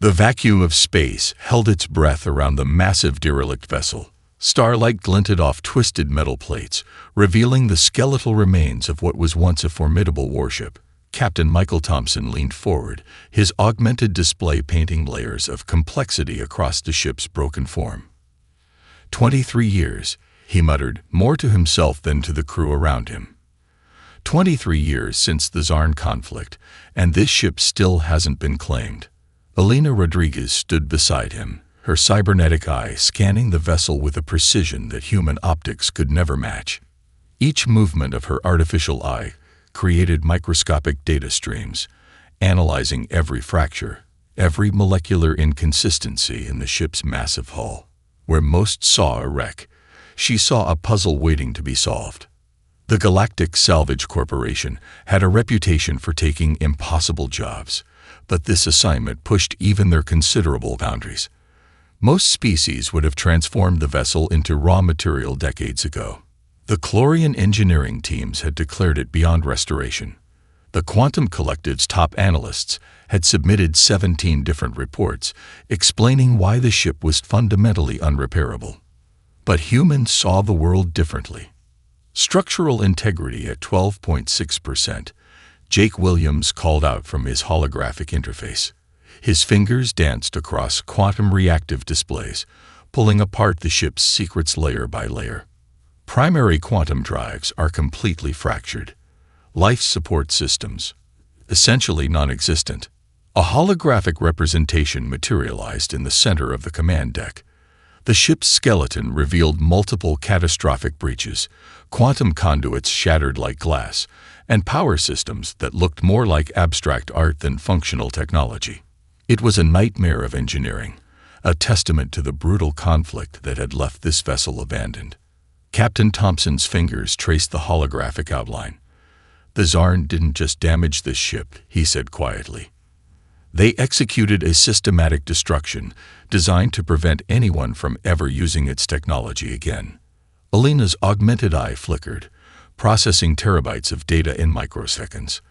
The vacuum of space held its breath around the massive derelict vessel. Starlight glinted off twisted metal plates, revealing the skeletal remains of what was once a formidable warship. Captain Michael Thompson leaned forward, his augmented display painting layers of complexity across the ship's broken form. 23 years, he muttered, more to himself than to the crew around him. 23 years since the Zarn conflict, and this ship still hasn't been claimed. Elena Rodriguez stood beside him, her cybernetic eye scanning the vessel with a precision that human optics could never match. Each movement of her artificial eye created microscopic data streams, analyzing every fracture, every molecular inconsistency in the ship's massive hull. Where most saw a wreck, she saw a puzzle waiting to be solved. The Galactic Salvage Corporation had a reputation for taking impossible jobs, but this assignment pushed even their considerable boundaries. Most species would have transformed the vessel into raw material decades ago. The Chlorian engineering teams had declared it beyond restoration. The Quantum Collective's top analysts had submitted 17 different reports explaining why the ship was fundamentally unrepairable. But humans saw the world differently. Structural integrity at 12.6%, Jake Williams called out from his holographic interface. His fingers danced across quantum reactive displays, pulling apart the ship's secrets layer by layer. Primary quantum drives are completely fractured. Life support systems, essentially non-existent. A holographic representation materialized in the center of the command deck. The ship's skeleton revealed multiple catastrophic breaches, quantum conduits shattered like glass, and power systems that looked more like abstract art than functional technology. It was a nightmare of engineering, a testament to the brutal conflict that had left this vessel abandoned. Captain Thompson's fingers traced the holographic outline. The Zarn didn't just damage this ship, he said quietly. They executed a systematic destruction designed to prevent anyone from ever using its technology again. Elena's augmented eye flickered, processing terabytes of data in microseconds.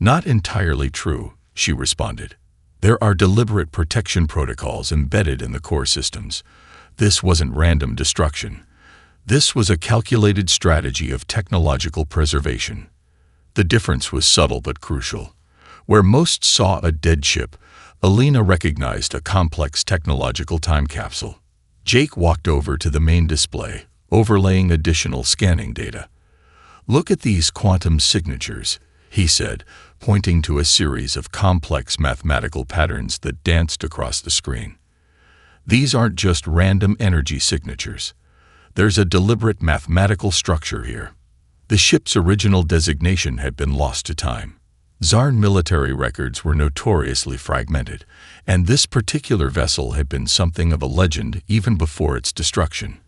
Not entirely true, she responded. There are deliberate protection protocols embedded in the core systems. This wasn't random destruction. This was a calculated strategy of technological preservation. The difference was subtle but crucial. Where most saw a dead ship, Elena recognized a complex technological time capsule. Jake walked over to the main display, overlaying additional scanning data. "Look at these quantum signatures," he said, pointing to a series of complex mathematical patterns that danced across the screen. "These aren't just random energy signatures. There's a deliberate mathematical structure here." The ship's original designation had been lost to time. Zarn military records were notoriously fragmented, and this particular vessel had been something of a legend even before its destruction.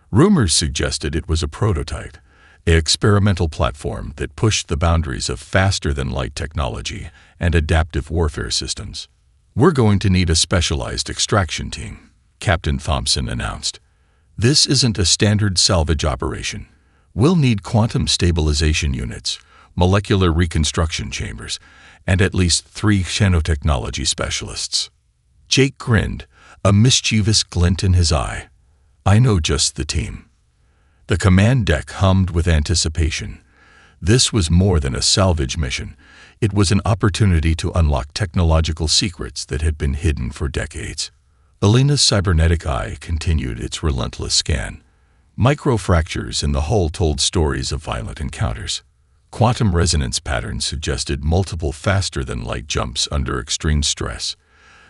Rumors suggested it was a prototype, an experimental platform that pushed the boundaries of faster-than-light technology and adaptive warfare systems. "We're going to need a specialized extraction team," Captain Thompson announced. "This isn't a standard salvage operation. We'll need quantum stabilization units, molecular reconstruction chambers, and at least 3 nanotechnology specialists." Jake grinned, a mischievous glint in his eye. "I know just the team." The command deck hummed with anticipation. This was more than a salvage mission. It was an opportunity to unlock technological secrets that had been hidden for decades. Elena's cybernetic eye continued its relentless scan. Microfractures in the hull told stories of violent encounters. Quantum resonance patterns suggested multiple faster-than-light jumps under extreme stress.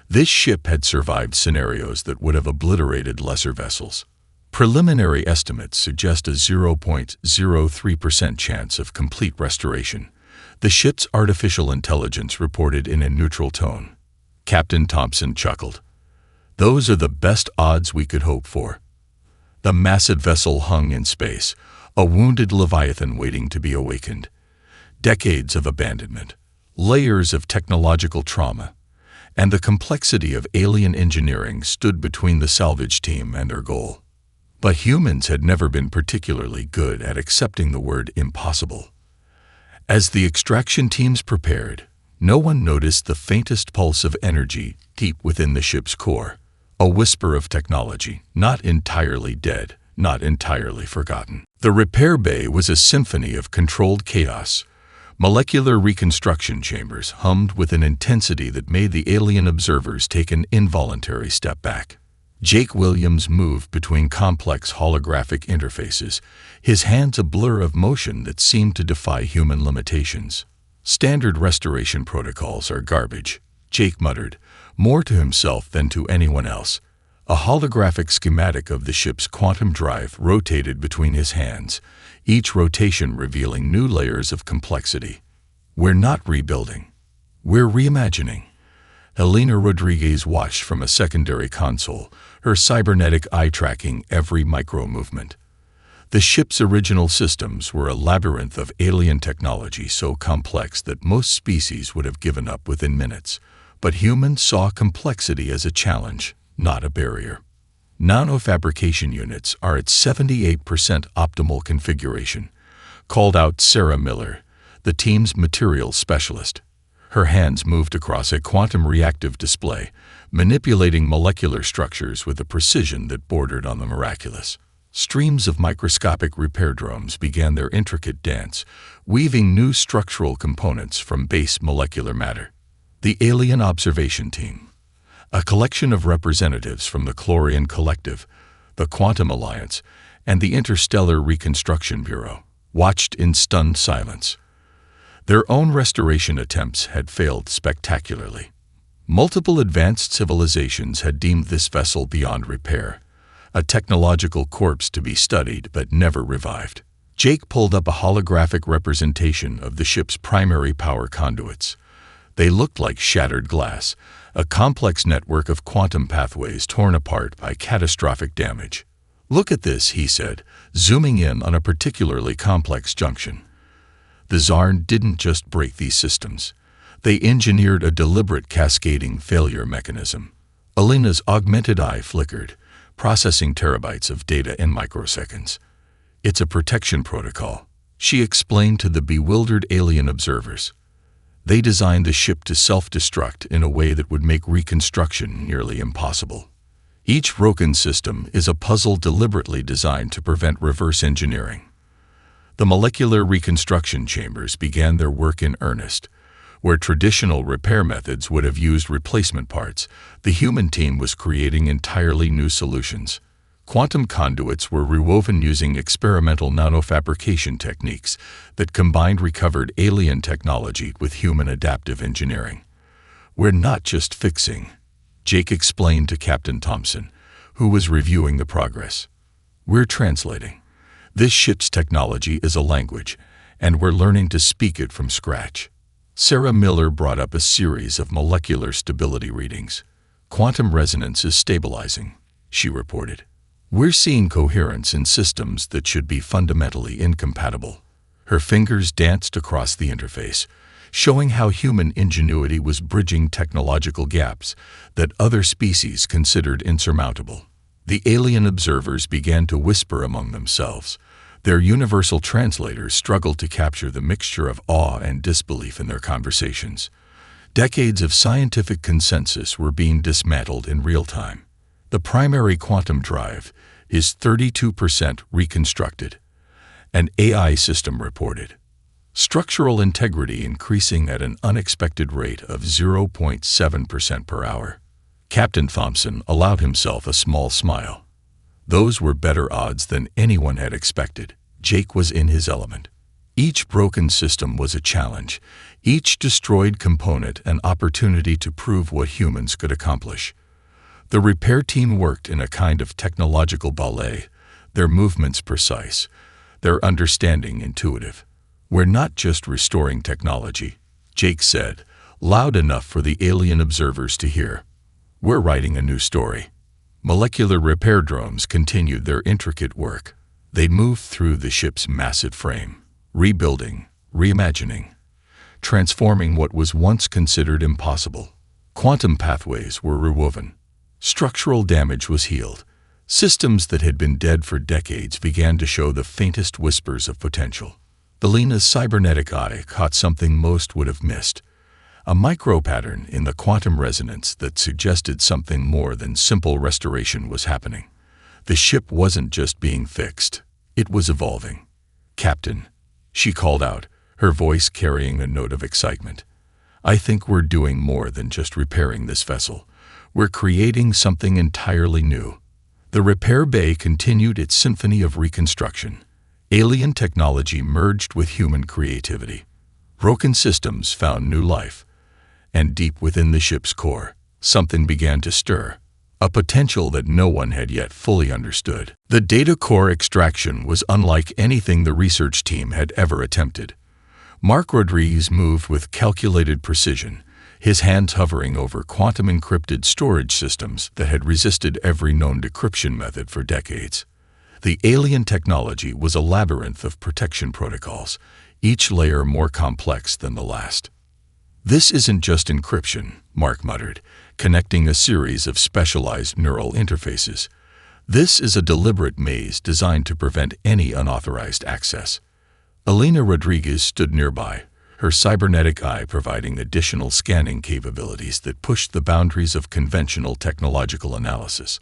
This ship had survived scenarios that would have obliterated lesser vessels. Preliminary estimates suggest a 0.03% chance of complete restoration. The ship's artificial intelligence reported in a neutral tone. Captain Thompson chuckled. "Those are the best odds we could hope for." The massive vessel hung in space, a wounded leviathan waiting to be awakened. Decades of abandonment, layers of technological trauma, and the complexity of alien engineering stood between the salvage team and their goal. But humans had never been particularly good at accepting the word impossible. As the extraction teams prepared, no one noticed the faintest pulse of energy deep within the ship's core, a whisper of technology, not entirely dead, not entirely forgotten. The repair bay was a symphony of controlled chaos. Molecular reconstruction chambers hummed with an intensity that made the alien observers take an involuntary step back. Jake Williams moved between complex holographic interfaces, his hands a blur of motion that seemed to defy human limitations. "Standard restoration protocols are garbage," Jake muttered, more to himself than to anyone else. A holographic schematic of the ship's quantum drive rotated between his hands, each rotation revealing new layers of complexity. "We're not rebuilding. We're reimagining." Helena Rodriguez watched from a secondary console, her cybernetic eye tracking every micro-movement. The ship's original systems were a labyrinth of alien technology so complex that most species would have given up within minutes, but humans saw complexity as a challenge, not a barrier. Nanofabrication units are at 78% optimal configuration, called out Sarah Miller, the team's materials specialist. Her hands moved across a quantum reactive display, manipulating molecular structures with a precision that bordered on the miraculous. Streams of microscopic repair drones began their intricate dance, weaving new structural components from base molecular matter. The Alien Observation Team, a collection of representatives from the Chlorian Collective, the Quantum Alliance, and the Interstellar Reconstruction Bureau, watched in stunned silence. Their own restoration attempts had failed spectacularly. Multiple advanced civilizations had deemed this vessel beyond repair, a technological corpse to be studied but never revived. Jake pulled up a holographic representation of the ship's primary power conduits. They looked like shattered glass, a complex network of quantum pathways torn apart by catastrophic damage. "Look at this," he said, zooming in on a particularly complex junction. The Zarn didn't just break these systems. They engineered a deliberate cascading failure mechanism. Alina's augmented eye flickered, processing terabytes of data in microseconds. "It's a protection protocol," she explained to the bewildered alien observers. They designed the ship to self-destruct in a way that would make reconstruction nearly impossible. Each broken system is a puzzle deliberately designed to prevent reverse engineering. The molecular reconstruction chambers began their work in earnest. Where traditional repair methods would have used replacement parts, the human team was creating entirely new solutions. Quantum conduits were rewoven using experimental nanofabrication techniques that combined recovered alien technology with human adaptive engineering. "We're not just fixing," Jake explained to Captain Thompson, who was reviewing the progress. "We're translating. This ship's technology is a language, and we're learning to speak it from scratch." Sarah Miller brought up a series of molecular stability readings. "Quantum resonance is stabilizing," she reported. "We're seeing coherence in systems that should be fundamentally incompatible." Her fingers danced across the interface, showing how human ingenuity was bridging technological gaps that other species considered insurmountable. The alien observers began to whisper among themselves. Their universal translators struggled to capture the mixture of awe and disbelief in their conversations. Decades of scientific consensus were being dismantled in real time. The primary quantum drive is 32% reconstructed, an AI system reported. Structural integrity increasing at an unexpected rate of 0.7% per hour. Captain Thompson allowed himself a small smile. Those were better odds than anyone had expected. Jake was in his element. Each broken system was a challenge, each destroyed component an opportunity to prove what humans could accomplish. The repair team worked in a kind of technological ballet, their movements precise, their understanding intuitive. "We're not just restoring technology," Jake said, loud enough for the alien observers to hear. "We're writing a new story." Molecular repair drones continued their intricate work. They moved through the ship's massive frame, rebuilding, reimagining, transforming what was once considered impossible. Quantum pathways were rewoven. Structural damage was healed. Systems that had been dead for decades began to show the faintest whispers of potential. Alina's cybernetic eye caught something most would have missed: a micro-pattern in the quantum resonance that suggested something more than simple restoration was happening. The ship wasn't just being fixed, it was evolving. "Captain," she called out, her voice carrying a note of excitement. "I think we're doing more than just repairing this vessel. We're creating something entirely new." The repair bay continued its symphony of reconstruction. Alien technology merged with human creativity. Broken systems found new life. And deep within the ship's core, something began to stir, a potential that no one had yet fully understood. The data core extraction was unlike anything the research team had ever attempted. Mark Rodriguez moved with calculated precision, his hands hovering over quantum-encrypted storage systems that had resisted every known decryption method for decades. The alien technology was a labyrinth of protection protocols, each layer more complex than the last. "This isn't just encryption," Mark muttered, connecting a series of specialized neural interfaces. "This is a deliberate maze designed to prevent any unauthorized access." Elena Rodriguez stood nearby, her cybernetic eye providing additional scanning capabilities that pushed the boundaries of conventional technological analysis.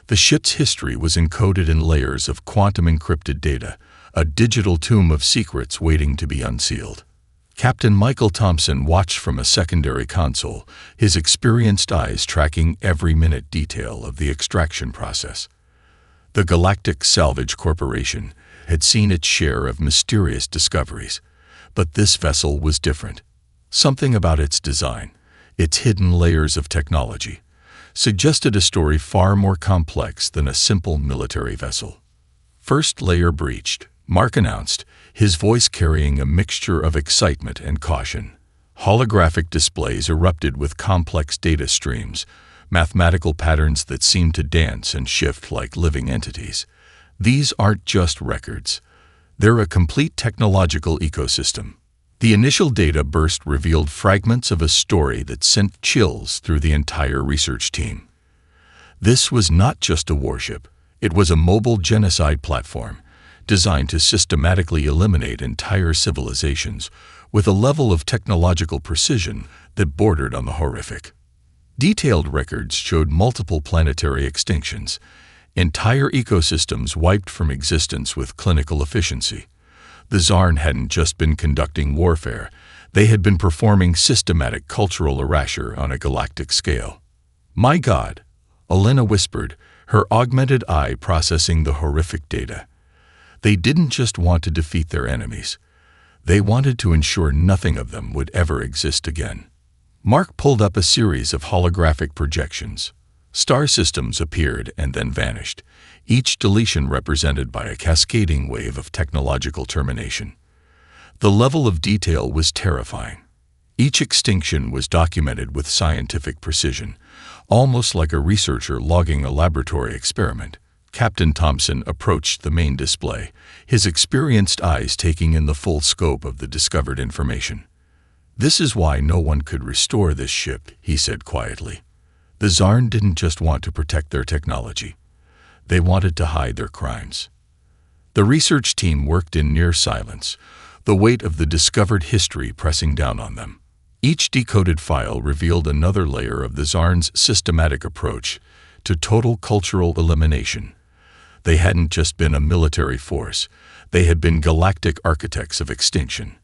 The ship's history was encoded in layers of quantum-encrypted data, a digital tomb of secrets waiting to be unsealed. Captain Michael Thompson watched from a secondary console, his experienced eyes tracking every minute detail of the extraction process. The Galactic Salvage Corporation had seen its share of mysterious discoveries, but this vessel was different. Something about its design, its hidden layers of technology, suggested a story far more complex than a simple military vessel. "First layer breached," Mark announced, his voice carrying a mixture of excitement and caution. Holographic displays erupted with complex data streams, mathematical patterns that seemed to dance and shift like living entities. These aren't just records. They're a complete technological ecosystem. The initial data burst revealed fragments of a story that sent chills through the entire research team. This was not just a warship. It was a mobile genocide platform, designed to systematically eliminate entire civilizations with a level of technological precision that bordered on the horrific. Detailed records showed multiple planetary extinctions, entire ecosystems wiped from existence with clinical efficiency. The Zarn hadn't just been conducting warfare, they had been performing systematic cultural erasure on a galactic scale. "My God," Elena whispered, her augmented eye processing the horrific data. They didn't just want to defeat their enemies. They wanted to ensure nothing of them would ever exist again. Mark pulled up a series of holographic projections. Star systems appeared and then vanished, each deletion represented by a cascading wave of technological termination. The level of detail was terrifying. Each extinction was documented with scientific precision, almost like a researcher logging a laboratory experiment. Captain Thompson approached the main display, his experienced eyes taking in the full scope of the discovered information. "This is why no one could restore this ship," he said quietly. "The Zarn didn't just want to protect their technology. They wanted to hide their crimes." The research team worked in near silence, the weight of the discovered history pressing down on them. Each decoded file revealed another layer of the Zarn's systematic approach to total cultural elimination. They hadn't just been a military force, they had been galactic architects of extinction.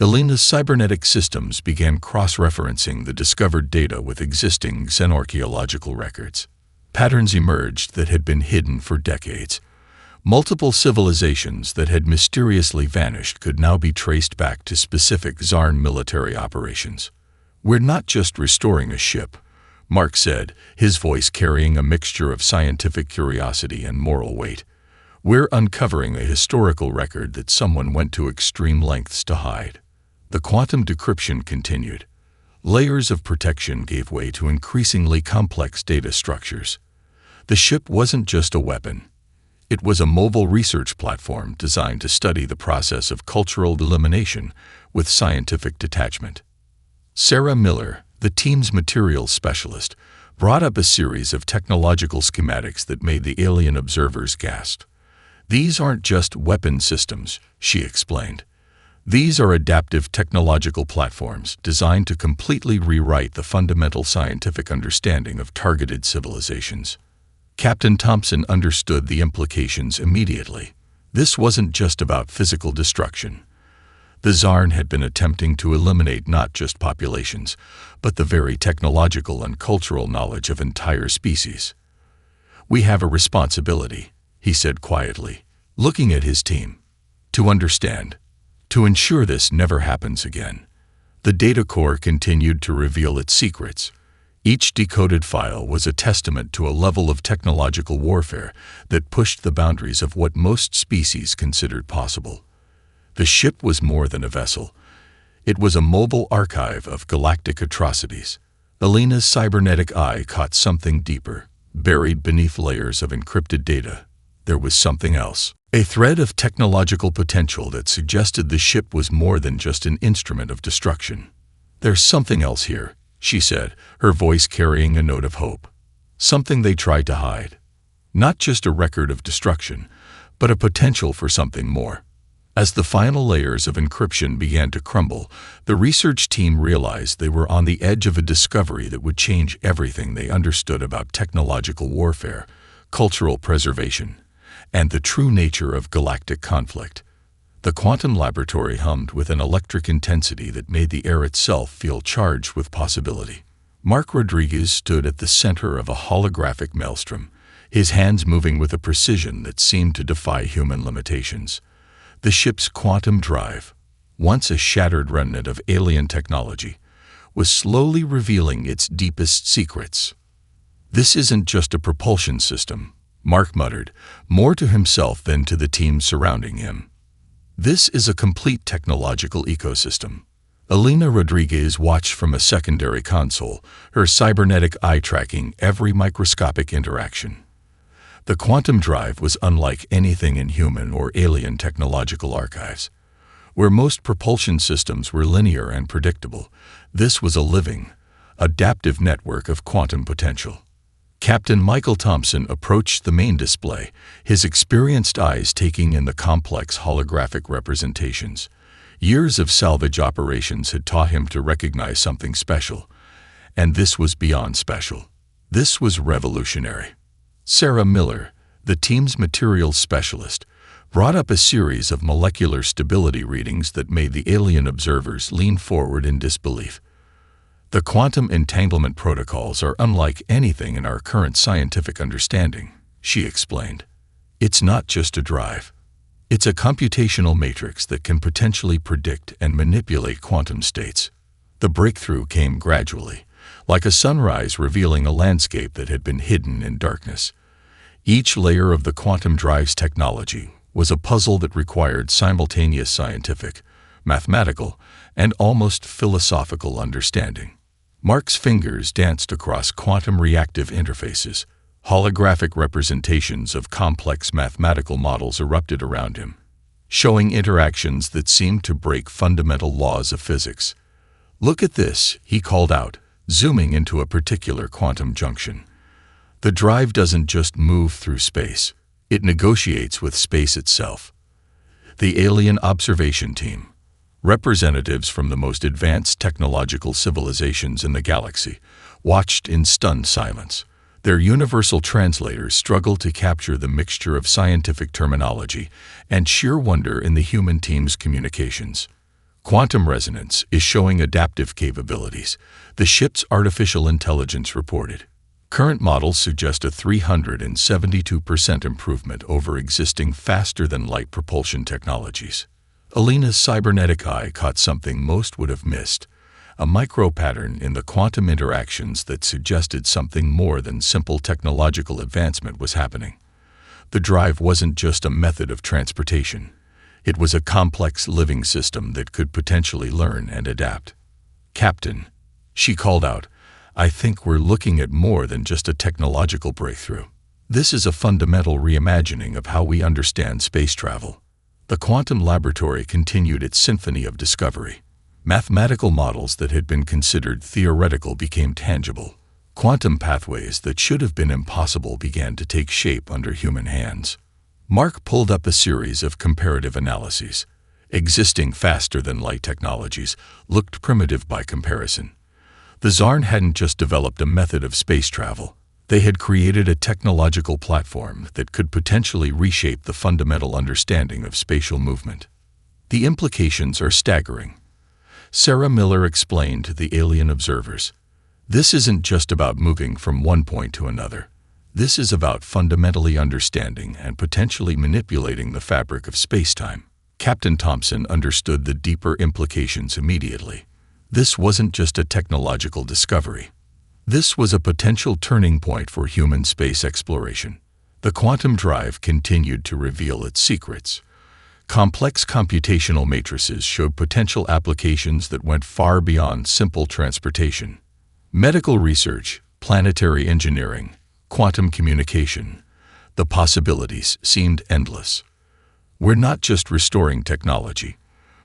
Elena's cybernetic systems began cross-referencing the discovered data with existing xenorchaeological records. Patterns emerged that had been hidden for decades. Multiple civilizations that had mysteriously vanished could now be traced back to specific Zarn military operations. "We're not just restoring a ship," Mark said, his voice carrying a mixture of scientific curiosity and moral weight. "We're uncovering a historical record that someone went to extreme lengths to hide." The quantum decryption continued. Layers of protection gave way to increasingly complex data structures. The ship wasn't just a weapon. It was a mobile research platform designed to study the process of cultural elimination with scientific detachment. Sarah Miller, the team's materials specialist, brought up a series of technological schematics that made the alien observers gasp. "These aren't just weapon systems," she explained. These are adaptive technological platforms designed to completely rewrite the fundamental scientific understanding of targeted civilizations. Captain Thompson understood the implications immediately. This wasn't just about physical destruction. The Zarn had been attempting to eliminate not just populations, but the very technological and cultural knowledge of entire species. "We have a responsibility," he said quietly, looking at his team. "To understand. To ensure this never happens again." The data core continued to reveal its secrets. Each decoded file was a testament to a level of technological warfare that pushed the boundaries of what most species considered possible. The ship was more than a vessel. It was a mobile archive of galactic atrocities. Alina's cybernetic eye caught something deeper. Buried beneath layers of encrypted data, there was something else. A thread of technological potential that suggested the ship was more than just an instrument of destruction. "There's something else here," she said, her voice carrying a note of hope. "Something they tried to hide. Not just a record of destruction, but a potential for something more." As the final layers of encryption began to crumble, the research team realized they were on the edge of a discovery that would change everything they understood about technological warfare, cultural preservation, and the true nature of galactic conflict. The quantum laboratory hummed with an electric intensity that made the air itself feel charged with possibility. Mark Rodriguez stood at the center of a holographic maelstrom, his hands moving with a precision that seemed to defy human limitations. The ship's quantum drive, once a shattered remnant of alien technology, was slowly revealing its deepest secrets. "This isn't just a propulsion system," Mark muttered, more to himself than to the team surrounding him. "This is a complete technological ecosystem." Alina Rodriguez watched from a secondary console, her cybernetic eye tracking every microscopic interaction. The quantum drive was unlike anything in human or alien technological archives. Where most propulsion systems were linear and predictable, this was a living, adaptive network of quantum potential. Captain Michael Thompson approached the main display, his experienced eyes taking in the complex holographic representations. Years of salvage operations had taught him to recognize something special, and this was beyond special. This was revolutionary. Sarah Miller, the team's materials specialist, brought up a series of molecular stability readings that made the alien observers lean forward in disbelief. "The quantum entanglement protocols are unlike anything in our current scientific understanding," she explained. "It's not just a drive. It's a computational matrix that can potentially predict and manipulate quantum states." The breakthrough came gradually, like a sunrise revealing a landscape that had been hidden in darkness. Each layer of the quantum drive's technology was a puzzle that required simultaneous scientific, mathematical, and almost philosophical understanding. Mark's fingers danced across quantum reactive interfaces. Holographic representations of complex mathematical models erupted around him, showing interactions that seemed to break fundamental laws of physics. "Look at this," he called out, zooming into a particular quantum junction. "The drive doesn't just move through space, it negotiates with space itself." The alien observation team, representatives from the most advanced technological civilizations in the galaxy, watched in stunned silence. Their universal translators struggled to capture the mixture of scientific terminology and sheer wonder in the human team's communications. "Quantum resonance is showing adaptive capabilities," the ship's artificial intelligence reported. "Current models suggest a 372% improvement over existing faster-than-light propulsion technologies." Alina's cybernetic eye caught something most would have missed, a micro-pattern in the quantum interactions that suggested something more than simple technological advancement was happening. The drive wasn't just a method of transportation. It was a complex living system that could potentially learn and adapt. "Captain," she called out, "I think we're looking at more than just a technological breakthrough. This is a fundamental reimagining of how we understand space travel." The quantum laboratory continued its symphony of discovery. Mathematical models that had been considered theoretical became tangible. Quantum pathways that should have been impossible began to take shape under human hands. Mark pulled up a series of comparative analyses. Existing faster-than-light technologies looked primitive by comparison. The Zarn hadn't just developed a method of space travel. They had created a technological platform that could potentially reshape the fundamental understanding of spatial movement. The implications are staggering. Sarah Miller explained to the alien observers, "This isn't just about moving from one point to another. This is about fundamentally understanding and potentially manipulating the fabric of space-time." Captain Thompson understood the deeper implications immediately. This wasn't just a technological discovery. This was a potential turning point for human space exploration. The quantum drive continued to reveal its secrets. Complex computational matrices showed potential applications that went far beyond simple transportation. Medical research, planetary engineering, quantum communication. The possibilities seemed endless. "We're not just restoring technology,"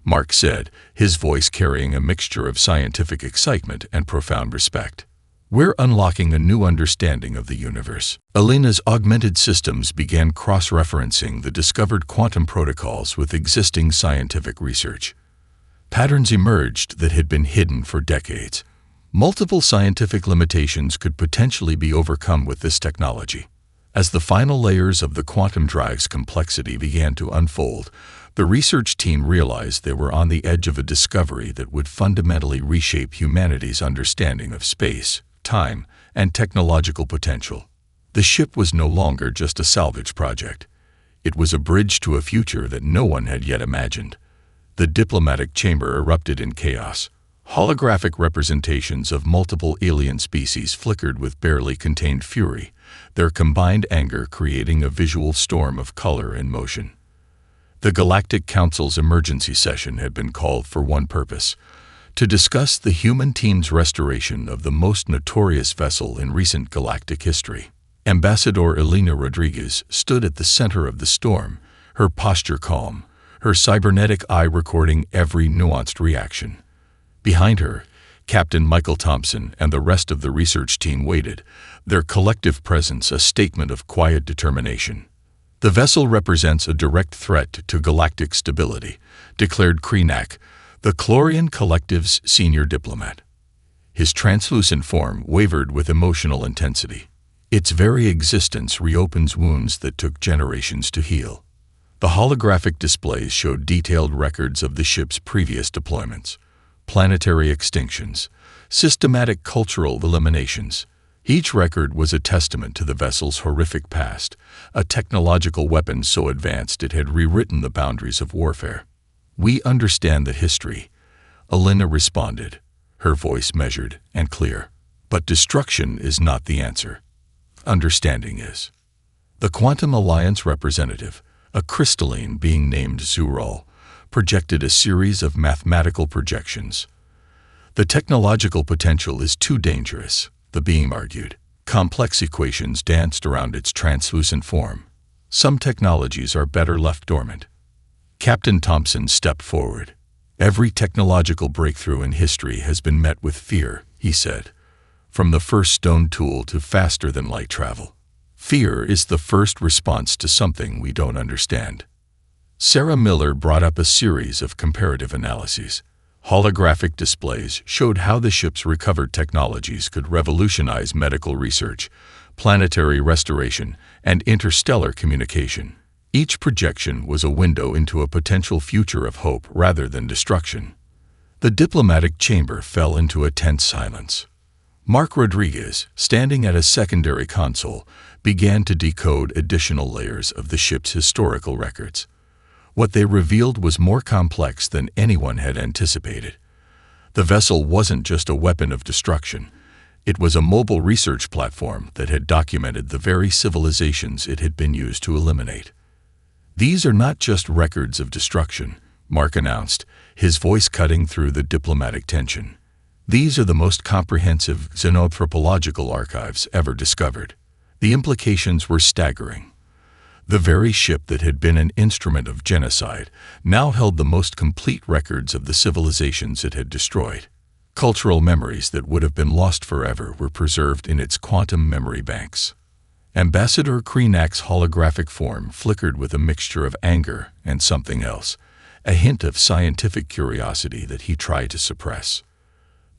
Mark said, his voice carrying a mixture of scientific excitement and profound respect. "We're unlocking a new understanding of the universe." Elena's augmented systems began cross-referencing the discovered quantum protocols with existing scientific research. Patterns emerged that had been hidden for decades. Multiple scientific limitations could potentially be overcome with this technology. As the final layers of the quantum drive's complexity began to unfold, the research team realized they were on the edge of a discovery that would fundamentally reshape humanity's understanding of space, time, and technological potential. The ship was no longer just a salvage project. It was a bridge to a future that no one had yet imagined. The diplomatic chamber erupted in chaos. Holographic representations of multiple alien species flickered with barely contained fury, their combined anger creating a visual storm of color and motion. The Galactic Council's emergency session had been called for one purpose: to discuss the human team's restoration of the most notorious vessel in recent galactic history. Ambassador Elena Rodriguez stood at the center of the storm, her posture calm, her cybernetic eye recording every nuanced reaction. Behind her, Captain Michael Thompson and the rest of the research team waited, their collective presence a statement of quiet determination. "The vessel represents a direct threat to galactic stability," declared Krenak, the Chlorian Collective's senior diplomat. His translucent form wavered with emotional intensity. "Its very existence reopens wounds that took generations to heal." The holographic displays showed detailed records of the ship's previous deployments. Planetary extinctions, systematic cultural eliminations. Each record was a testament to the vessel's horrific past, a technological weapon so advanced it had rewritten the boundaries of warfare. "We understand the history," Elena responded, her voice measured and clear. "But destruction is not the answer. Understanding is." The Quantum Alliance representative, a crystalline being named Zural, projected a series of mathematical projections. "The technological potential is too dangerous," the being argued. Complex equations danced around its translucent form. "Some technologies are better left dormant." Captain Thompson stepped forward. "Every technological breakthrough in history has been met with fear," he said. "From the first stone tool to faster-than-light travel. Fear is the first response to something we don't understand." Sarah Miller brought up a series of comparative analyses. Holographic displays showed how the ship's recovered technologies could revolutionize medical research, planetary restoration, and interstellar communication. Each projection was a window into a potential future of hope rather than destruction. The diplomatic chamber fell into a tense silence. Mark Rodriguez, standing at a secondary console, began to decode additional layers of the ship's historical records. What they revealed was more complex than anyone had anticipated. The vessel wasn't just a weapon of destruction. It was a mobile research platform that had documented the very civilizations it had been used to eliminate. "These are not just records of destruction," Mark announced, his voice cutting through the diplomatic tension. "These are the most comprehensive xenanthropological archives ever discovered." The implications were staggering. The very ship that had been an instrument of genocide now held the most complete records of the civilizations it had destroyed. Cultural memories that would have been lost forever were preserved in its quantum memory banks. Ambassador Krenak's holographic form flickered with a mixture of anger and something else, a hint of scientific curiosity that he tried to suppress.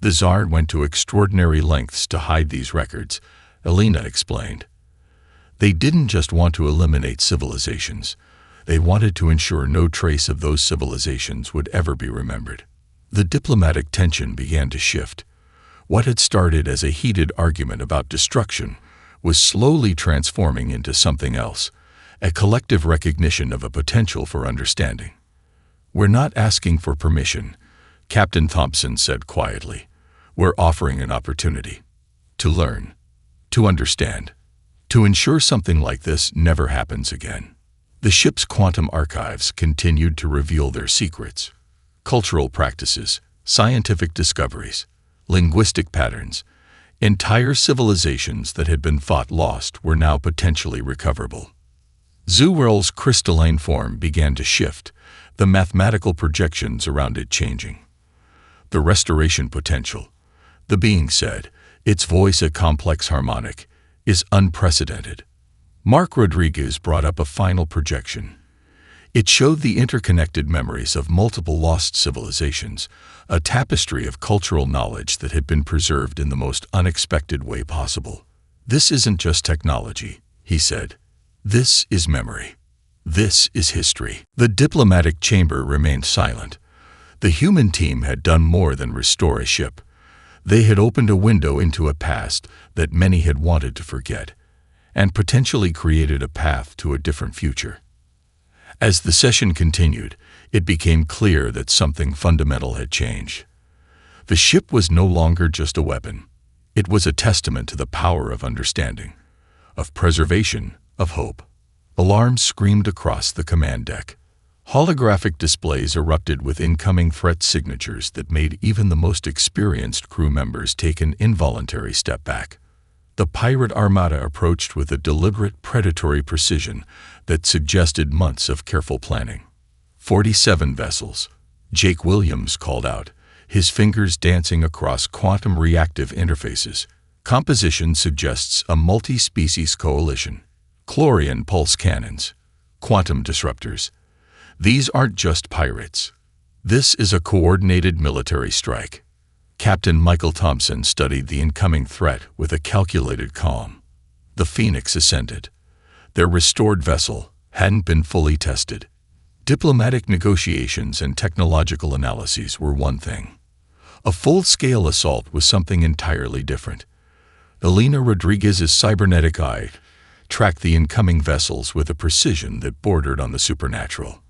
The Tsar went to extraordinary lengths to hide these records, Alina explained. They didn't just want to eliminate civilizations. They wanted to ensure no trace of those civilizations would ever be remembered. The diplomatic tension began to shift. What had started as a heated argument about destruction was slowly transforming into something else, a collective recognition of a potential for understanding. "We're not asking for permission," Captain Thompson said quietly. "We're offering an opportunity to learn, to understand, to ensure something like this never happens again." The ship's quantum archives continued to reveal their secrets. Cultural practices, scientific discoveries, linguistic patterns, entire civilizations that had been thought lost were now potentially recoverable. Zuworl's crystalline form began to shift, the mathematical projections around it changing. "The restoration potential," the being said, its voice a complex harmonic, "is unprecedented." Mark Rodriguez brought up a final projection. It showed the interconnected memories of multiple lost civilizations, a tapestry of cultural knowledge that had been preserved in the most unexpected way possible. "This isn't just technology," he said. "This is memory. This is history." The diplomatic chamber remained silent. The human team had done more than restore a ship. They had opened a window into a past that many had wanted to forget, and potentially created a path to a different future. As the session continued, it became clear that something fundamental had changed. The ship was no longer just a weapon. It was a testament to the power of understanding, of preservation, of hope. Alarms screamed across the command deck. Holographic displays erupted with incoming threat signatures that made even the most experienced crew members take an involuntary step back. The pirate armada approached with a deliberate, predatory precision that suggested months of careful planning. 47 vessels, Jake Williams called out, his fingers dancing across quantum reactive interfaces. Composition suggests a multi-species coalition. Chlorian pulse cannons, quantum disruptors. These aren't just pirates. This is a coordinated military strike. Captain Michael Thompson studied the incoming threat with a calculated calm. The Phoenix ascended. Their restored vessel hadn't been fully tested. Diplomatic negotiations and technological analyses were one thing. A full-scale assault was something entirely different. Alina Rodriguez's cybernetic eye tracked the incoming vessels with a precision that bordered on the supernatural.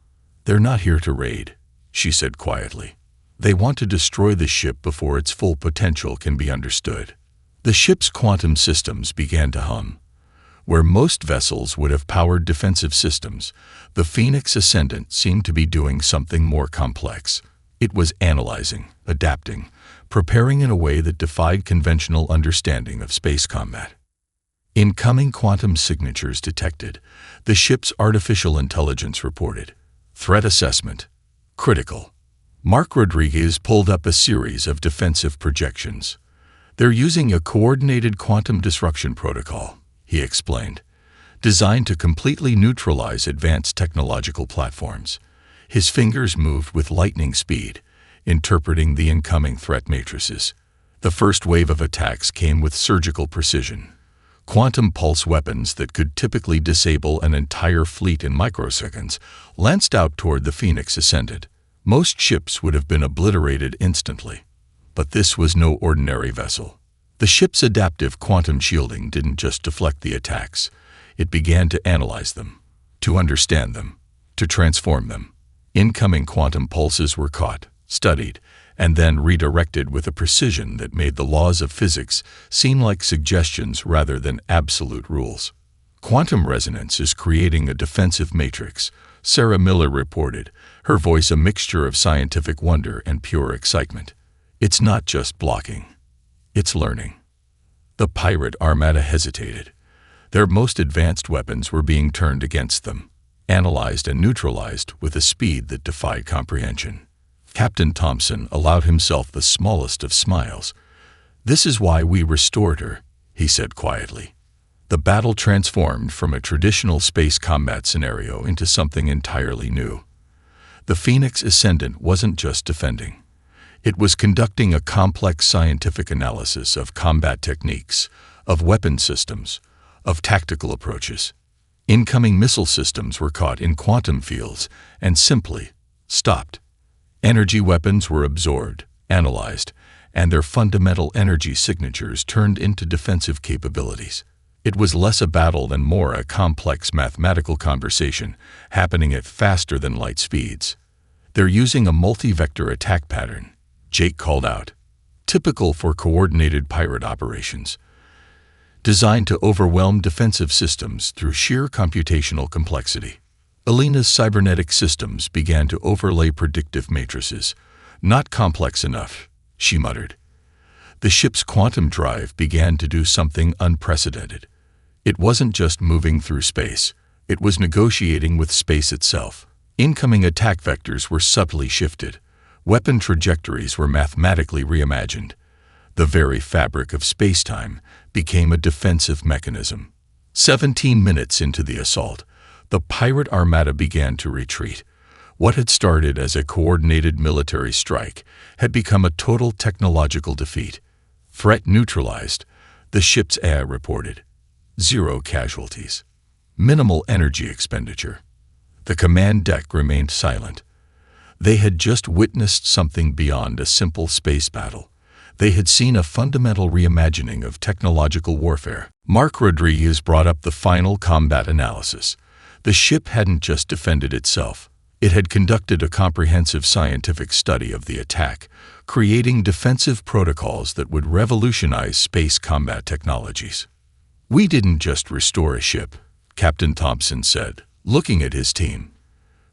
"They're not here to raid," she said quietly. "They want to destroy the ship before its full potential can be understood." The ship's quantum systems began to hum. Where most vessels would have powered defensive systems, the Phoenix Ascendant seemed to be doing something more complex. It was analyzing, adapting, preparing in a way that defied conventional understanding of space combat. Incoming quantum signatures detected, the ship's artificial intelligence reported. Threat assessment. Critical. Mark Rodriguez pulled up a series of defensive projections. "They're using a coordinated quantum disruption protocol," he explained, "designed to completely neutralize advanced technological platforms." His fingers moved with lightning speed, interpreting the incoming threat matrices. The first wave of attacks came with surgical precision. Quantum pulse weapons that could typically disable an entire fleet in microseconds lanced out toward the Phoenix Ascendant. Most ships would have been obliterated instantly. But this was no ordinary vessel. The ship's adaptive quantum shielding didn't just deflect the attacks. It began to analyze them, to understand them, to transform them. Incoming quantum pulses were caught, studied, and then redirected with a precision that made the laws of physics seem like suggestions rather than absolute rules. "Quantum resonance is creating a defensive matrix," Sarah Miller reported, her voice a mixture of scientific wonder and pure excitement. "It's not just blocking. It's learning." The pirate armada hesitated. Their most advanced weapons were being turned against them, analyzed and neutralized with a speed that defied comprehension. Captain Thompson allowed himself the smallest of smiles. "This is why we restored her," he said quietly. The battle transformed from a traditional space combat scenario into something entirely new. The Phoenix Ascendant wasn't just defending. It was conducting a complex scientific analysis of combat techniques, of weapon systems, of tactical approaches. Incoming missile systems were caught in quantum fields and simply stopped. Energy weapons were absorbed, analyzed, and their fundamental energy signatures turned into defensive capabilities. It was less a battle than more a complex mathematical conversation happening at faster than light speeds. "They're using a multi-vector attack pattern," Jake called out. "Typical for coordinated pirate operations. Designed to overwhelm defensive systems through sheer computational complexity." Alina's cybernetic systems began to overlay predictive matrices. "Not complex enough," she muttered. The ship's quantum drive began to do something unprecedented. It wasn't just moving through space, it was negotiating with space itself. Incoming attack vectors were subtly shifted. Weapon trajectories were mathematically reimagined. The very fabric of space-time became a defensive mechanism. 17 minutes into the assault, the pirate armada began to retreat. What had started as a coordinated military strike had become a total technological defeat. "Threat neutralized," the ship's AI reported. "0 casualties. Minimal energy expenditure." The command deck remained silent. They had just witnessed something beyond a simple space battle. They had seen a fundamental reimagining of technological warfare. Mark Rodriguez brought up the final combat analysis. The ship hadn't just defended itself. It had conducted a comprehensive scientific study of the attack, creating defensive protocols that would revolutionize space combat technologies. "We didn't just restore a ship," Captain Thompson said, looking at his team.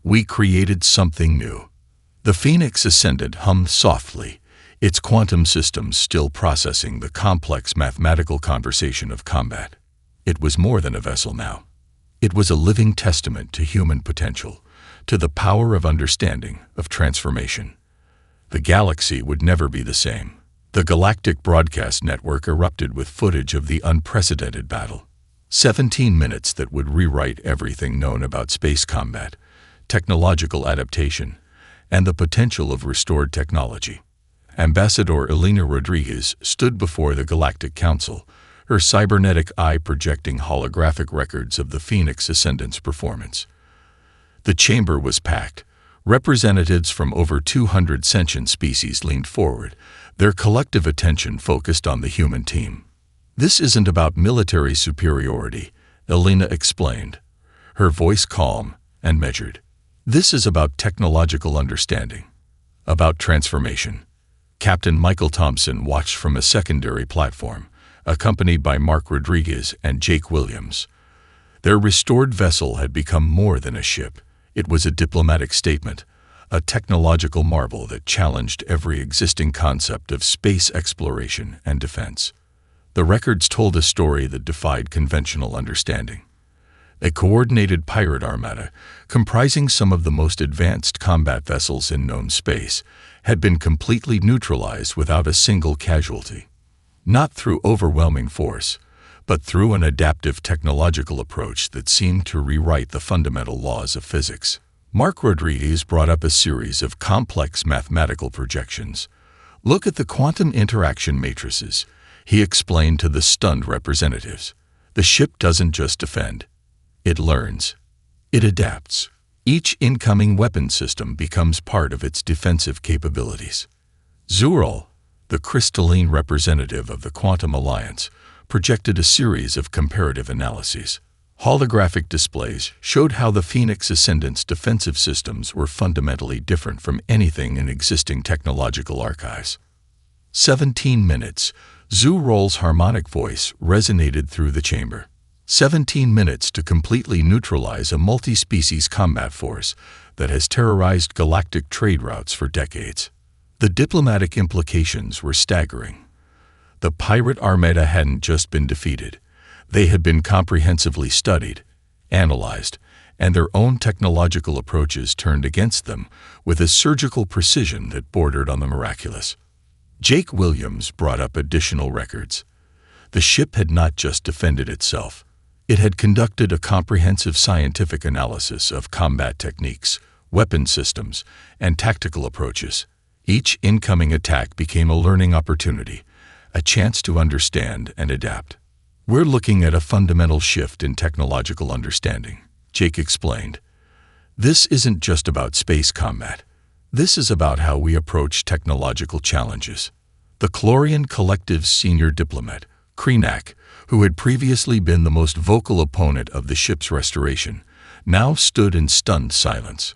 "We created something new." The Phoenix Ascendant hummed softly, its quantum systems still processing the complex mathematical conversation of combat. It was more than a vessel now. It was a living testament to human potential, to the power of understanding, of transformation. The galaxy would never be the same. The Galactic broadcast network erupted with footage of the unprecedented battle. 17 minutes that would rewrite everything known about space combat, technological adaptation, and the potential of restored technology. Ambassador Alina Rodriguez stood before the Galactic Council, her cybernetic eye projecting holographic records of the Phoenix Ascendant's performance. The chamber was packed. Representatives from over 200 sentient species leaned forward, their collective attention focused on the human team. "This isn't about military superiority," Alina explained, her voice calm and measured. "This is about technological understanding, about transformation." Captain Michael Thompson watched from a secondary platform, accompanied by Mark Rodriguez and Jake Williams. Their restored vessel had become more than a ship. It was a diplomatic statement, a technological marvel that challenged every existing concept of space exploration and defense. The records told a story that defied conventional understanding. A coordinated pirate armada, comprising some of the most advanced combat vessels in known space, had been completely neutralized without a single casualty. Not through overwhelming force, but through an adaptive technological approach that seemed to rewrite the fundamental laws of physics. Mark Rodriguez brought up a series of complex mathematical projections. "Look at the quantum interaction matrices," he explained to the stunned representatives. "The ship doesn't just defend. It learns. It adapts. Each incoming weapon system becomes part of its defensive capabilities." Zural, the crystalline representative of the Quantum Alliance, projected a series of comparative analyses. Holographic displays showed how the Phoenix Ascendant's defensive systems were fundamentally different from anything in existing technological archives. 17 minutes, Zural's harmonic voice resonated through the chamber. 17 minutes to completely neutralize a multi-species combat force that has terrorized galactic trade routes for decades. The diplomatic implications were staggering. The pirate armada hadn't just been defeated. They had been comprehensively studied, analyzed, and their own technological approaches turned against them with a surgical precision that bordered on the miraculous. Jake Williams brought up additional records. The ship had not just defended itself. It had conducted a comprehensive scientific analysis of combat techniques, weapon systems, and tactical approaches. Each incoming attack became a learning opportunity, a chance to understand and adapt. "We're looking at a fundamental shift in technological understanding," Jake explained. "This isn't just about space combat. This is about how we approach technological challenges." The Chlorian Collective's senior diplomat, Krenak, who had previously been the most vocal opponent of the ship's restoration, now stood in stunned silence.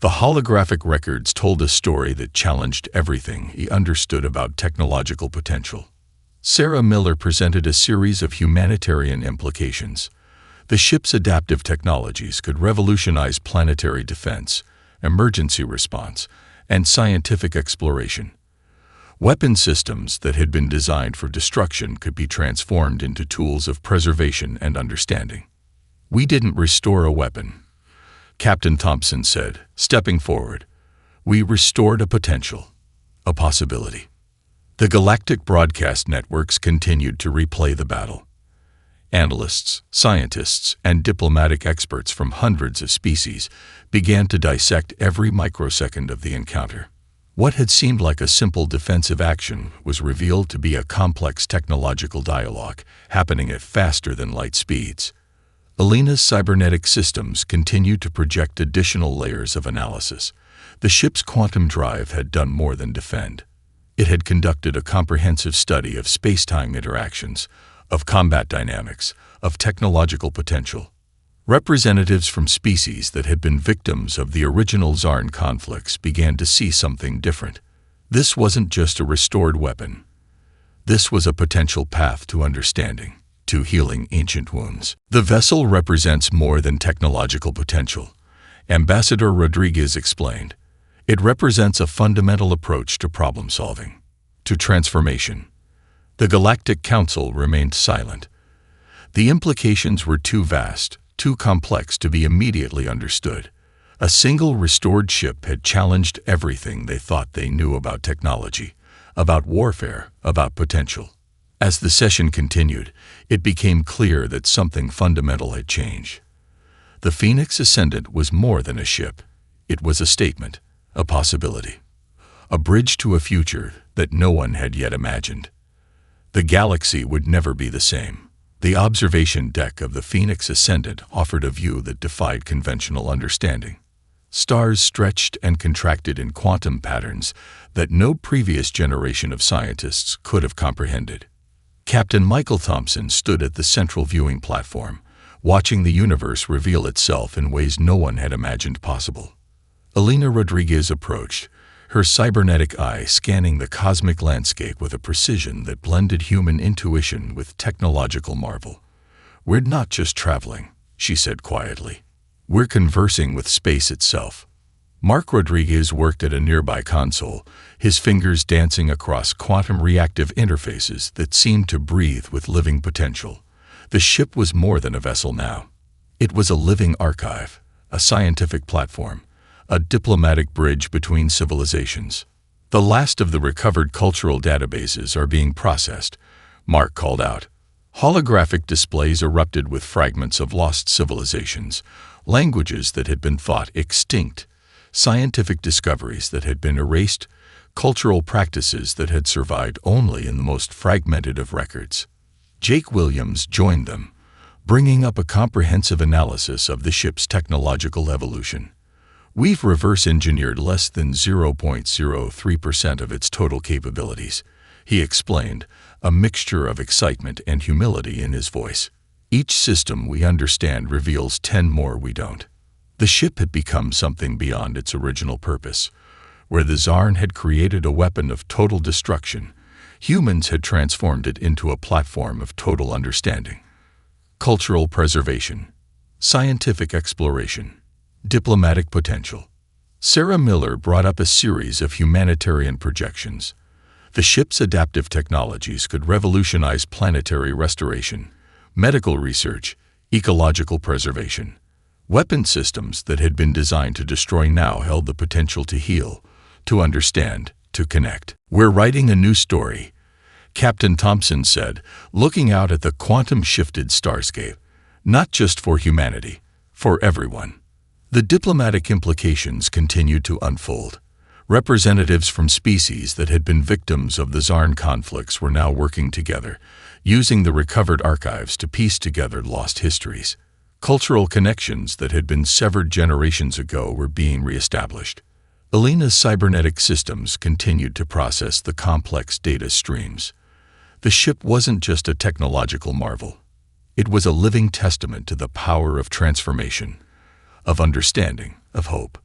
The holographic records told a story that challenged everything he understood about technological potential. Sarah Miller presented a series of humanitarian implications. The ship's adaptive technologies could revolutionize planetary defense, emergency response, and scientific exploration. Weapon systems that had been designed for destruction could be transformed into tools of preservation and understanding. "We didn't restore a weapon," Captain Thompson said, stepping forward. "We restored a potential, a possibility." The Galactic broadcast networks continued to replay the battle. Analysts, scientists, and diplomatic experts from hundreds of species began to dissect every microsecond of the encounter. What had seemed like a simple defensive action was revealed to be a complex technological dialogue happening at faster than light speeds. Alina's cybernetic systems continued to project additional layers of analysis. The ship's quantum drive had done more than defend. It had conducted a comprehensive study of space-time interactions, of combat dynamics, of technological potential. Representatives from species that had been victims of the original Zarn conflicts began to see something different. This wasn't just a restored weapon. This was a potential path to understanding, to healing ancient wounds. "The vessel represents more than technological potential," Ambassador Rodriguez explained. "It represents a fundamental approach to problem solving, to transformation." The Galactic Council remained silent. The implications were too vast, too complex to be immediately understood. A single restored ship had challenged everything they thought they knew about technology, about warfare, about potential. As the session continued, it became clear that something fundamental had changed. The Phoenix Ascendant was more than a ship. It was a statement, a possibility, a bridge to a future that no one had yet imagined. The galaxy would never be the same. The observation deck of the Phoenix Ascendant offered a view that defied conventional understanding. Stars stretched and contracted in quantum patterns that no previous generation of scientists could have comprehended. Captain Michael Thompson stood at the central viewing platform, watching the universe reveal itself in ways no one had imagined possible. Alina Rodriguez approached, her cybernetic eye scanning the cosmic landscape with a precision that blended human intuition with technological marvel. "We're not just traveling," she said quietly. "We're conversing with space itself." Mark Rodriguez worked at a nearby console, his fingers dancing across quantum reactive interfaces that seemed to breathe with living potential. The ship was more than a vessel now. It was a living archive, a scientific platform, a diplomatic bridge between civilizations. "The last of the recovered cultural databases are being processed," Mark called out. Holographic displays erupted with fragments of lost civilizations, languages that had been thought extinct, scientific discoveries that had been erased, cultural practices that had survived only in the most fragmented of records. Jake Williams joined them, bringing up a comprehensive analysis of the ship's technological evolution. "We've reverse-engineered less than 0.03% of its total capabilities," he explained, a mixture of excitement and humility in his voice. "Each system we understand reveals 10 more we don't." The ship had become something beyond its original purpose. Where the Zarn had created a weapon of total destruction, humans had transformed it into a platform of total understanding. Cultural preservation, scientific exploration, diplomatic potential. Sarah Miller brought up a series of humanitarian projections. The ship's adaptive technologies could revolutionize planetary restoration, medical research, ecological preservation. Weapon systems that had been designed to destroy now held the potential to heal, to understand, to connect. "We're writing a new story," Captain Thompson said, looking out at the quantum-shifted starscape. "Not just for humanity, for everyone." The diplomatic implications continued to unfold. Representatives from species that had been victims of the Zarn conflicts were now working together, using the recovered archives to piece together lost histories. Cultural connections that had been severed generations ago were being reestablished. Alina's cybernetic systems continued to process the complex data streams. The ship wasn't just a technological marvel. It was a living testament to the power of transformation, of understanding, of hope.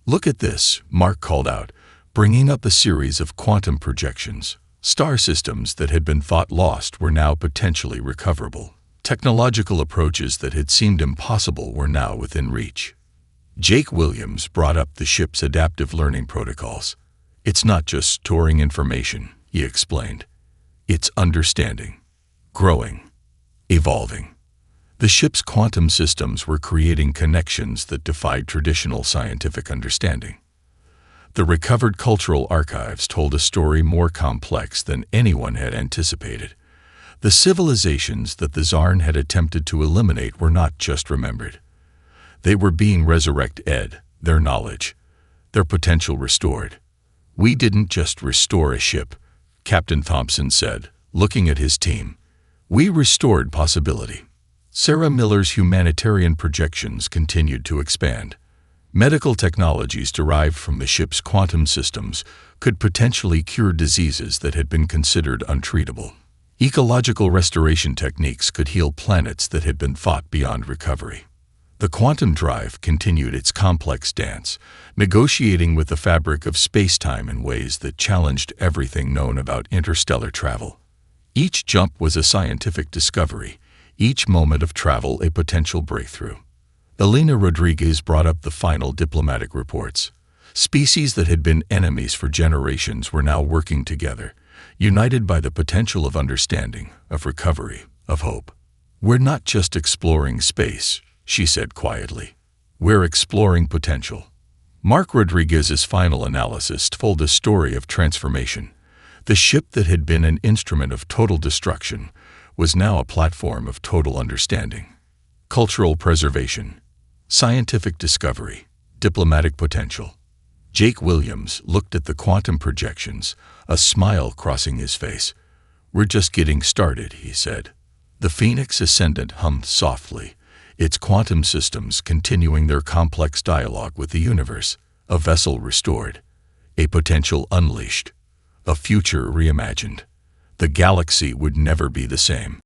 "Look at this," Mark called out, bringing up a series of quantum projections. Star systems that had been thought lost were now potentially recoverable. Technological approaches that had seemed impossible were now within reach. Jake Williams brought up the ship's adaptive learning protocols. "It's not just storing information," he explained. "It's understanding, growing, evolving." The ship's quantum systems were creating connections that defied traditional scientific understanding. The recovered cultural archives told a story more complex than anyone had anticipated. The civilizations that the Zarn had attempted to eliminate were not just remembered. They were being resurrected, their knowledge, their potential restored. "We didn't just restore a ship," Captain Thompson said, looking at his team. "We restored possibility." Sarah Miller's humanitarian projections continued to expand. Medical technologies derived from the ship's quantum systems could potentially cure diseases that had been considered untreatable. Ecological restoration techniques could heal planets that had been thought beyond recovery. The quantum drive continued its complex dance, negotiating with the fabric of space-time in ways that challenged everything known about interstellar travel. Each jump was a scientific discovery, each moment of travel a potential breakthrough. Alina Rodriguez brought up the final diplomatic reports. Species that had been enemies for generations were now working together, united by the potential of understanding, of recovery, of hope. "We're not just exploring space," she said quietly. "We're exploring potential." Mark Rodriguez's final analysis told a story of transformation. The ship that had been an instrument of total destruction was now a platform of total understanding. Cultural preservation, scientific discovery, diplomatic potential. Jake Williams looked at the quantum projections, a smile crossing his face. "We're just getting started," he said. The Phoenix Ascendant hummed softly, its quantum systems continuing their complex dialogue with the universe. A vessel restored, a potential unleashed, a future reimagined. The galaxy would never be the same.